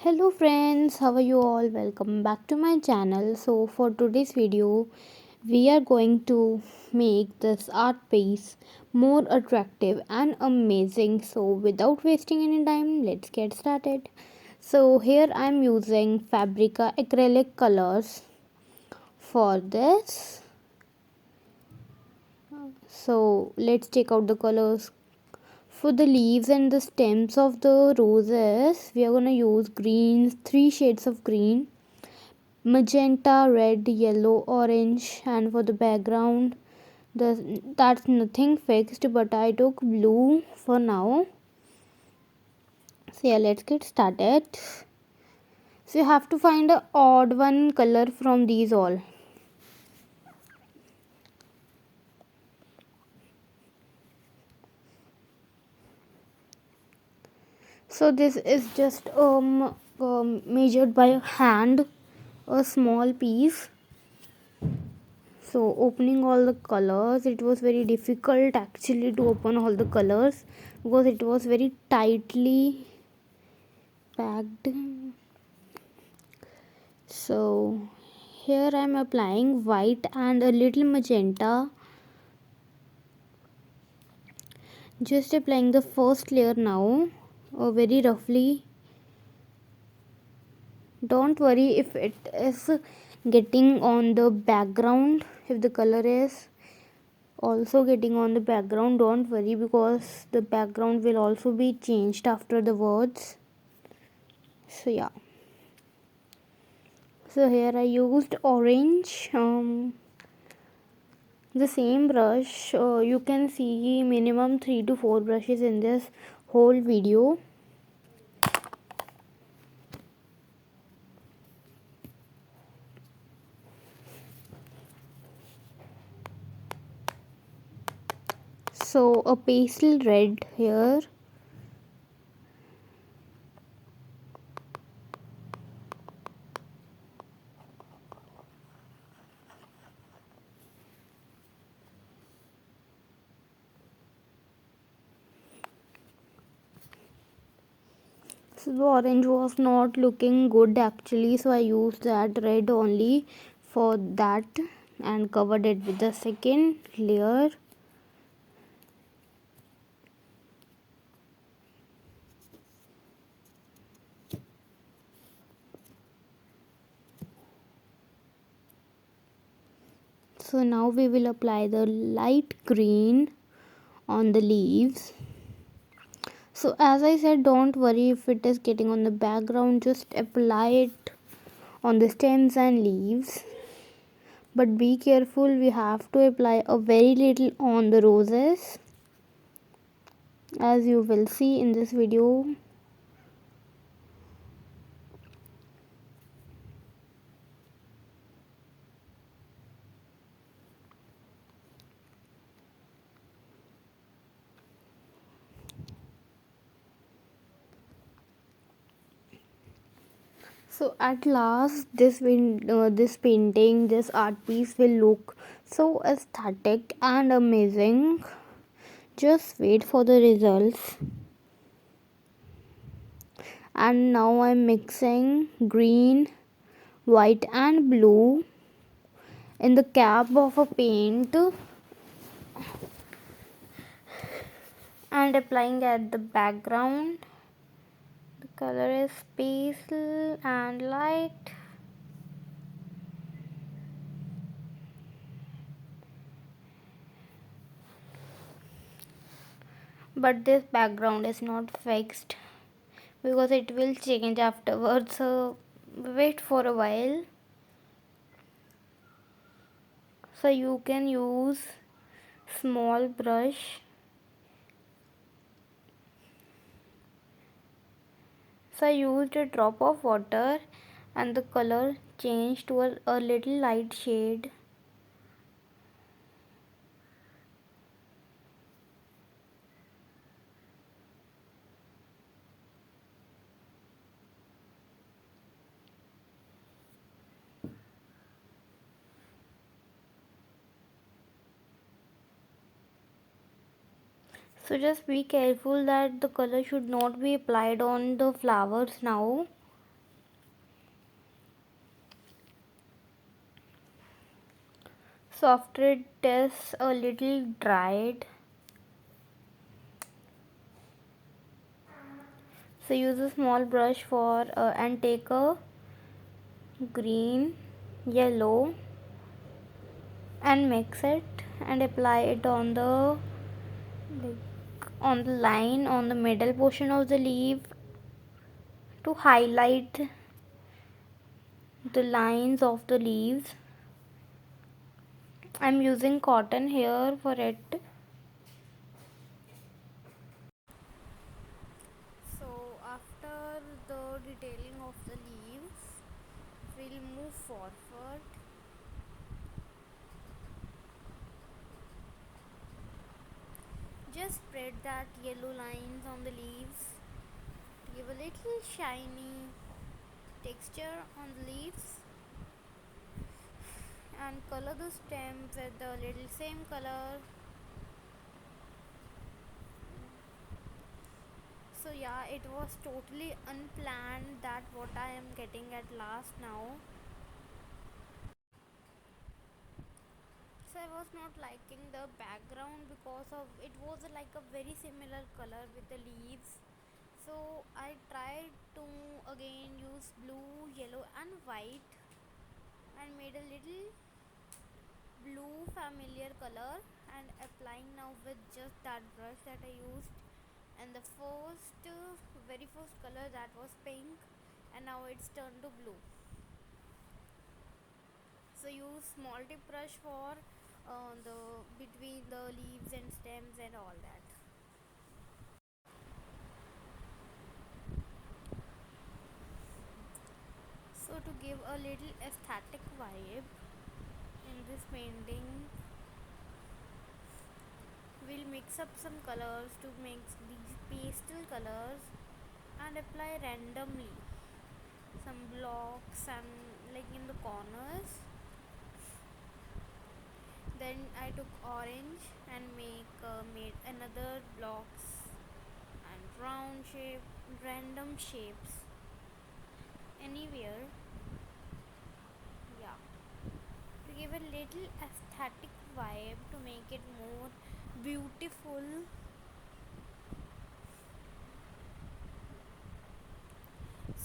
Hello friends, how are you all? Welcome back to my channel. So for today's video, we are going to make this art piece more attractive and amazing. So without wasting any time, let's get started. So here I am using Fabrica acrylic colors for this. So let's check out the colors. For the leaves and the stems of the roses, we are going to use greens, 3 shades of green, magenta, red, yellow, orange, and for the background, that's nothing fixed, but I took blue for now. So yeah, let's get started. So you have to find a odd one color from these all. So this is just measured by hand, a small piece. So opening all the colors, it was very difficult actually to open all the colors because it was very tightly packed. So here I am applying white and a little magenta, just applying the first layer now, very roughly. Don't worry if it is getting on the background, if the color is also getting on the background, don't worry, because the background will also be changed after the words. So yeah, so here I used orange, the same brush. You can see minimum 3 to 4 brushes in this whole video. So a pastel red here, so the orange was not looking good actually, so I used that red only for that and covered it with the second layer. So now we will apply the light green on the leaves. So as I said, don't worry if it is getting on the background, just apply it on the stems and leaves, but be careful, we have to apply a very little on the roses, as you will see in this video. So at last this painting, this art piece will look so aesthetic and amazing. Just wait for the results. And now I'm mixing green, white and blue in the cap of a paint and applying at the background. The color is pastel and light. But this background is not fixed because it will change afterwards, so wait for a while. So you can use small brush. So I used a drop of water and the color changed to a little light shade. So just be careful that the color should not be applied on the flowers now. So after it is a little dried, so use a small brush for and take a green, yellow and mix it and apply it on the line on the middle portion of the leaf to highlight the lines of the leaves. I'm using cotton here for it. So after the detailing of the leaves, we'll move forward. Just spread that yellow lines on the leaves to give a little shiny texture on the leaves, and color the stem with the little same color. So yeah, it was totally unplanned that what I am getting at last now. So I was not liking the background because of it was like a very similar color with the leaves. So I tried to again use blue, yellow and white and made a little blue familiar color and applying now with just that brush that I used. And the very first color, that was pink, and now it's turned to blue. So use small tip brush for the between the leaves and stems and all that. So to give a little aesthetic vibe in this painting, we'll mix up some colors to make these pastel colors and apply randomly some blocks and like in the corners. Then I took orange and made another blocks and round shape, random shapes anywhere. Yeah, to give a little aesthetic vibe to make it more beautiful.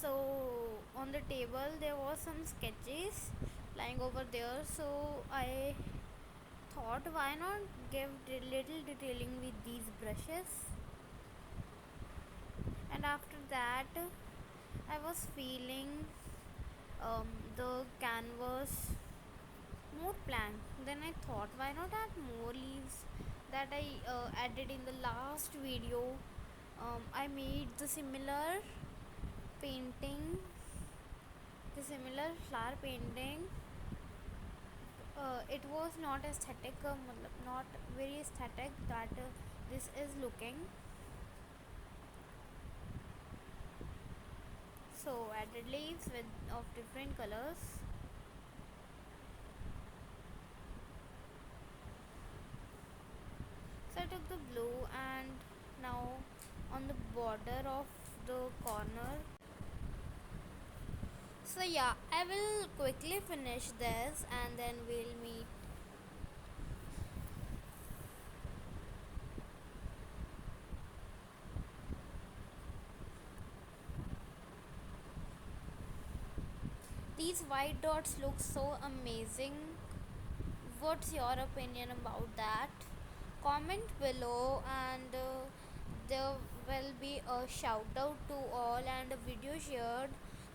So on the table there was some sketches lying over there, so I thought why not give little detailing with these brushes. And after that I was feeling the canvas more blank. Then I thought why not add more leaves that I added in the last video. I made the similar painting, the similar flower painting. It was not aesthetic, not very aesthetic that this is looking. So added leaves with of different colors. So I took the blue and now on the border of the corner. So yeah, I will quickly finish this and then we'll meet. These white dots look so amazing. What's your opinion about that? Comment below, and there will be a shout out to all and a video shared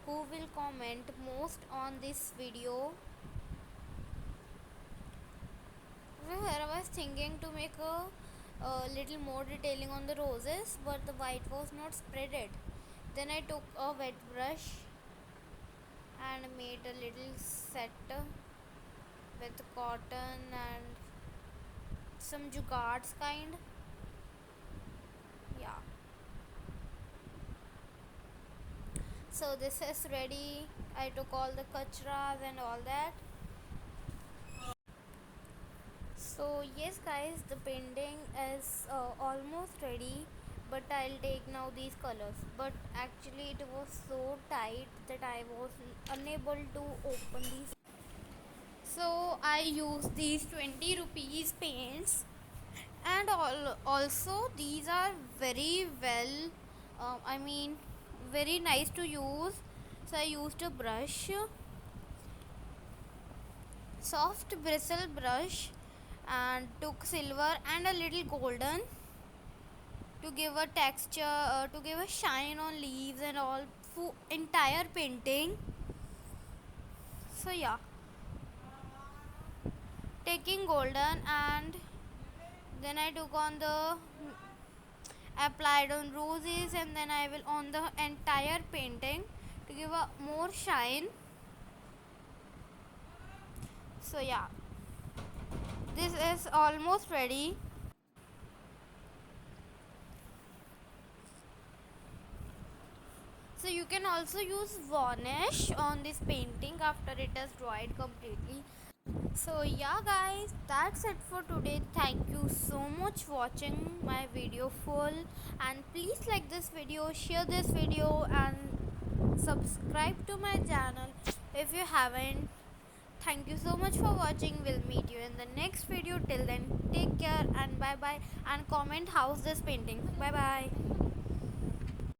who will comment most on this video. So here I was thinking to make a little more detailing on the roses, but the white was not spreaded. Then I took a wet brush and made a little set with cotton and some jugards kind. Yeah, so this is ready. I took all the kachras and all that. So yes guys, the painting is almost ready, but I'll take now these colors, but actually it was so tight that I was unable to open these. So I use these 20 rupees paints, and also these are very well, I mean, very nice to use. So I used a brush, soft bristle brush, and took silver and a little golden to give a texture, to give a shine on leaves and all for entire painting. So yeah, taking golden, and then I took on the applied on roses, and then I will on the entire painting to give a more shine. So yeah, this is almost ready. So you can also use varnish on this painting after it has dried completely. So yeah guys, that's it for today. Thank you so much watching my video full, and please like this video, share this video, and subscribe to my channel if you haven't. Thank you so much for watching. We'll meet you in the next video. Till then, take care and bye bye, and comment how's this painting. Bye bye.